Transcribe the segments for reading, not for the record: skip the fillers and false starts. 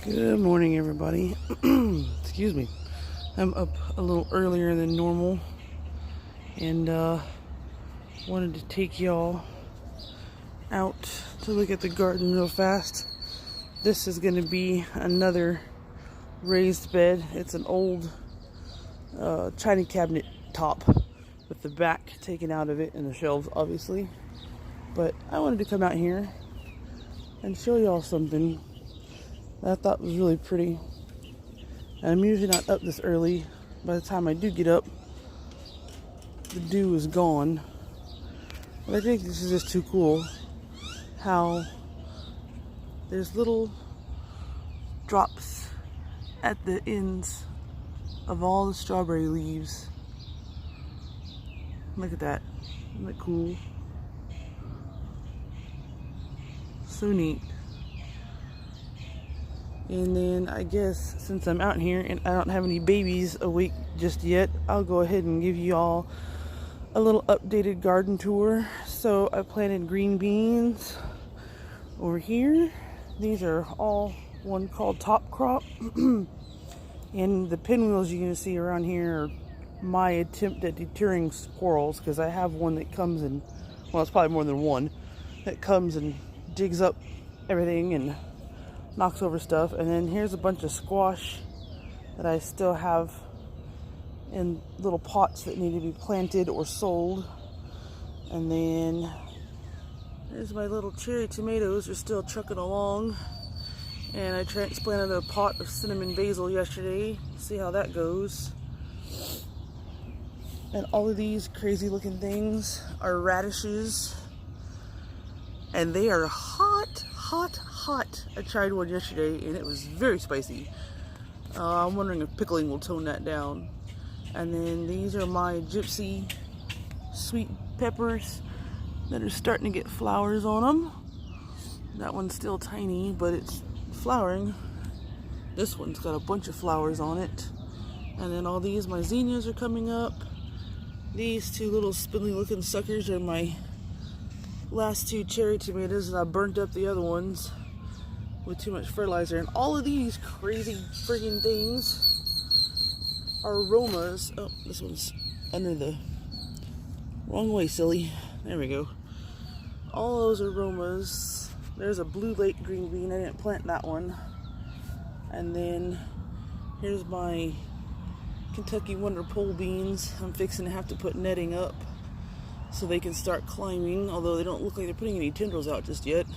Good morning, everybody. Excuse me. I'm up a little earlier than normal and wanted to take y'all out to look at the garden real fast. This is going to be another raised bed. It's an old china cabinet top with the back taken out of it and the shelves, obviously. But I wanted to come out here and show y'all something that I thought was really pretty. And I'm usually not up this early. By the time I do get up, the dew is gone. But I think this is just too cool how there's little drops at the ends of all the strawberry leaves. Look at that. Isn't that cool? So neat. And then I guess since I'm out here and I don't have any babies awake just yet, I'll go ahead and give you all a little updated garden tour. So I planted green beans over here. These are all one called Top Crop. And the pinwheels you're going to see around here are my attempt at deterring squirrels, because I have one that comes and, well, it's probably more than one, that comes and digs up everything and knocks over stuff. And then here's a bunch of squash that I still have in little pots that need to be planted or sold. And then there's my little cherry tomatoes. They're still trucking along. And I transplanted a pot of cinnamon basil yesterday. See how that goes. And all of these crazy looking things are radishes. And they are hot. I tried one yesterday and it was very spicy. I'm wondering if pickling will tone that down. And then these are my gypsy sweet peppers that are starting to get flowers on them. That one's still tiny, but it's flowering. This one's got a bunch of flowers on it. And then all these, my zinnias are coming up. These two little spindly looking suckers are my last two cherry tomatoes, and I burnt up the other ones with too much fertilizer. And all of these crazy friggin' things are aromas. Oh, this one's under the wrong way, silly. There we go. All those aromas. There's a Blue Lake green bean. I didn't plant that one. And then here's my Kentucky Wonder Pole beans. I'm fixing to have to put netting up so they can start climbing, although they don't look like they're putting any tendrils out just yet.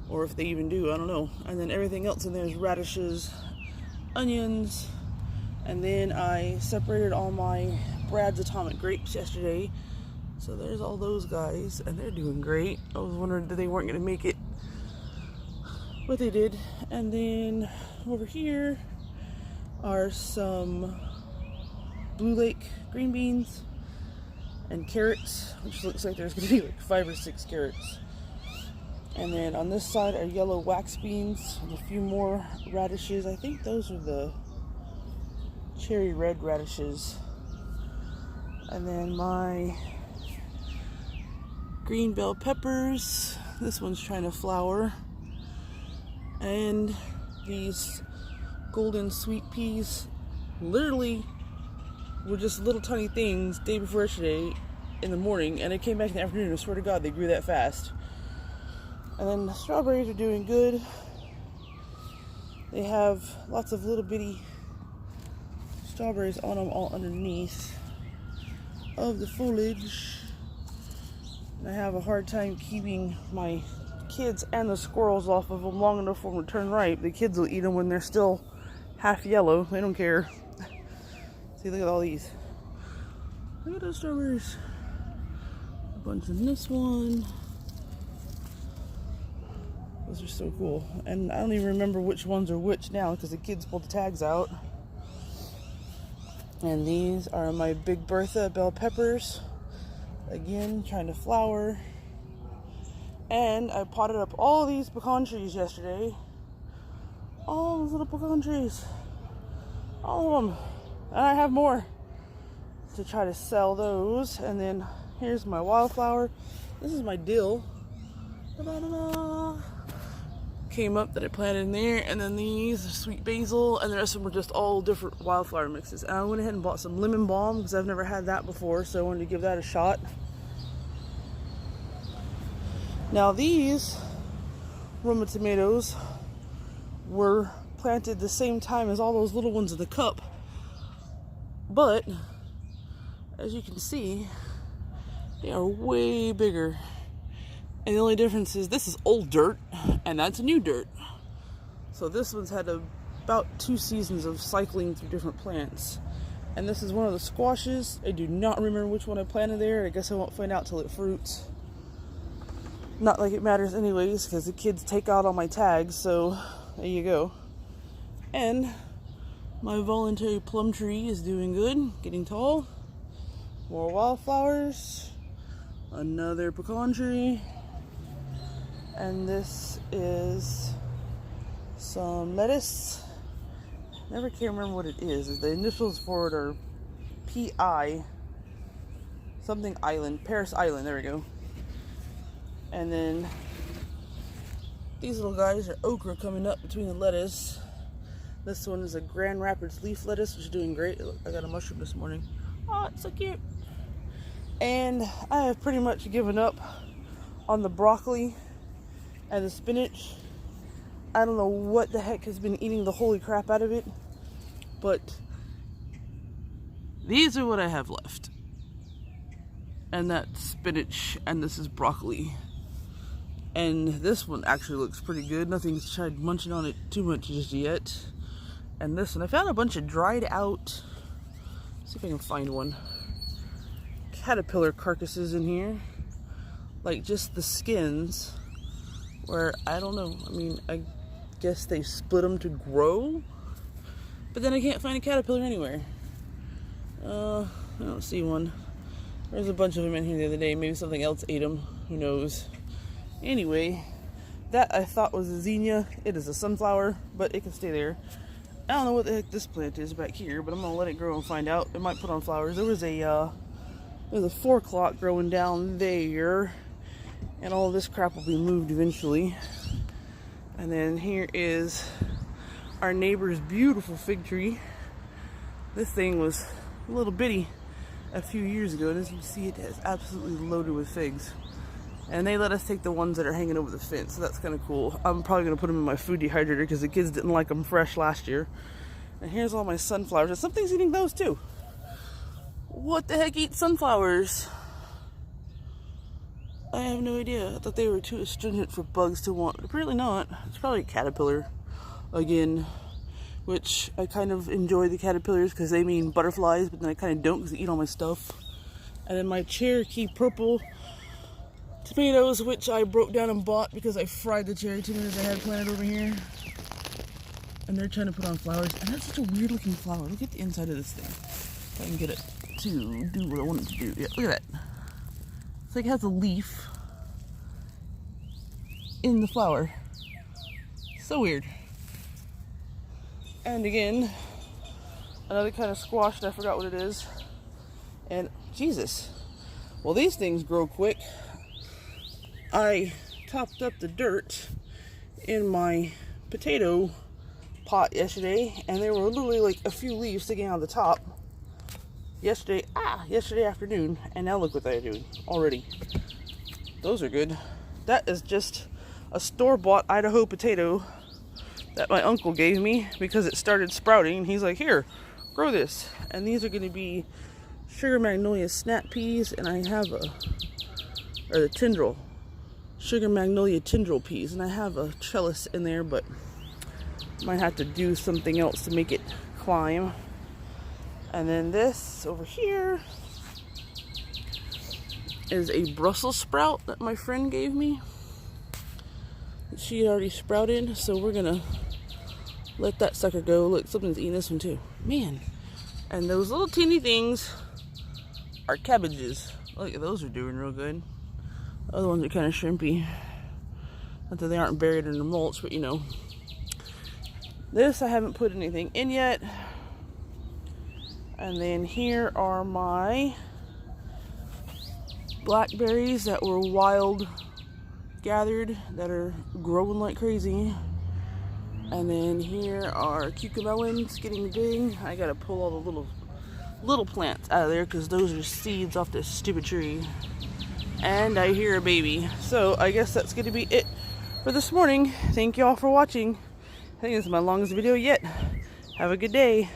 Or if they even do, I don't know. And then everything else in there is radishes, onions, and then I separated all my Brad's Atomic grapes yesterday. So there's all those guys, and they're doing great. I was wondering that they weren't going to make it, but they did. And then over here are some Blue Lake green beans and carrots, which looks like there's going to be like 5 or 6 carrots. And then on this side are yellow wax beans and a few more radishes. I think those are the cherry red radishes. And then my green bell peppers. This one's trying to flower. And these golden sweet peas literally were just little tiny things day before yesterday in the morning, and they came back in the afternoon. I swear to God, they grew that fast. And then the strawberries are doing good. They have lots of little bitty strawberries on them all underneath of the foliage. And I have a hard time keeping my kids and the squirrels off of them long enough for them to turn ripe. The kids will eat them when they're still half yellow. They don't care. See, look at all these. Look at those strawberries. A bunch in this one. Those are so cool. And I don't even remember which ones are which now because the kids pulled the tags out. And these are my Big Bertha bell peppers. Again, trying to flower. And I potted up all these pecan trees yesterday. All those little pecan trees. All of them. And I have more to try to sell those. And then here's my wildflower. This is my dill. Ta-da-da-da. came up that I planted in there, and then these are sweet basil, and the rest of them were just all different wildflower mixes. And I went ahead and bought some lemon balm because I've never had that before, so I wanted to give that a shot. Now these Roma tomatoes were planted the same time as all those little ones in the cup, but as you can see, they are way bigger. And the only difference is this is old dirt and that's new dirt. So this one's had about 2 seasons of cycling through different plants. And this is one of the squashes. I do not remember which one I planted there. I guess I won't find out till it fruits. Not like it matters anyways, because the kids take out all my tags, so there you go. And my voluntary plum tree is doing good, getting tall. More wildflowers. Another pecan tree. And this is some lettuce. Never can remember what it is. The initials for it are P.I. something island. Paris Island, there we go. And then these little guys are okra coming up between the lettuce. This one is a Grand Rapids leaf lettuce, which is doing great. Look, I got a mushroom this morning. Oh, it's so cute. And I have pretty much given up on the broccoli and the spinach. I don't know what the heck has been eating the holy crap out of it, but these are what I have left. And that's spinach, and this is broccoli. And this one actually looks pretty good. Nothing's tried munching on it too much just yet. And this one, I found a bunch of dried out, let's see if I can find one, caterpillar carcasses in here. Like just the skins, where I don't know, I mean, I guess they split them to grow, but then I can't find a caterpillar anywhere. I don't see one. There's a bunch of them in here the other day. Maybe something else ate them, who knows. Anyway, that I thought was a zinnia. It is a sunflower, but it can stay there. I don't know what the heck this plant is back here, but I'm gonna let it grow and find out. It might put on flowers. There's a 4-o'clock growing down there, and all of this crap will be moved eventually. And then here is our neighbor's beautiful fig tree. This thing was a little bitty a few years ago, and as you can see, it is absolutely loaded with figs. And they let us take the ones that are hanging over the fence, so that's kind of cool. I'm probably going to put them in my food dehydrator because the kids didn't like them fresh last year. And here's all my sunflowers, and something's eating those too. What the heck eats sunflowers? I have no idea. I thought they were too astringent for bugs to want, but apparently not. It's probably a caterpillar again, which I kind of enjoy the caterpillars because they mean butterflies, but then I kind of don't because they eat all my stuff. And then my Cherokee purple tomatoes, which I broke down and bought because I fried the cherry tomatoes I had planted over here. And they're trying to put on flowers. And that's such a weird looking flower. Look at the inside of this thing. If I can get it to do what I want it to do. Yeah, look at that. It's like it has a leaf in the flower. So weird. And again, another kind of squash, and I forgot what it is. And Jesus, well, these things grow quick. I topped up the dirt in my potato pot yesterday, and there were literally like a few leaves sticking out of the top yesterday afternoon, and now look what they're doing already. Those are good. That is just a store-bought Idaho potato that my uncle gave me because it started sprouting, and he's like, here, grow this. And these are going to be sugar magnolia snap peas, and I have the tendril, sugar magnolia tendril peas, and I have a trellis in there, but might have to do something else to make it climb. And then this over here is a Brussels sprout that my friend gave me. She had already sprouted, so we're gonna let that sucker go. Look, something's eating this one too. Man. And those little teeny things are cabbages. Look, those are doing real good. The other ones are kind of shrimpy. Not that they aren't buried in the mulch, but you know. This I haven't put anything in yet. And then here are my blackberries that were wild gathered that are growing like crazy. And then here are cucamelons getting big. I gotta pull all the little plants out of there because those are seeds off this stupid tree. And I hear a baby. So I guess that's gonna be it for this morning. Thank you all for watching. I think this is my longest video yet. Have a good day.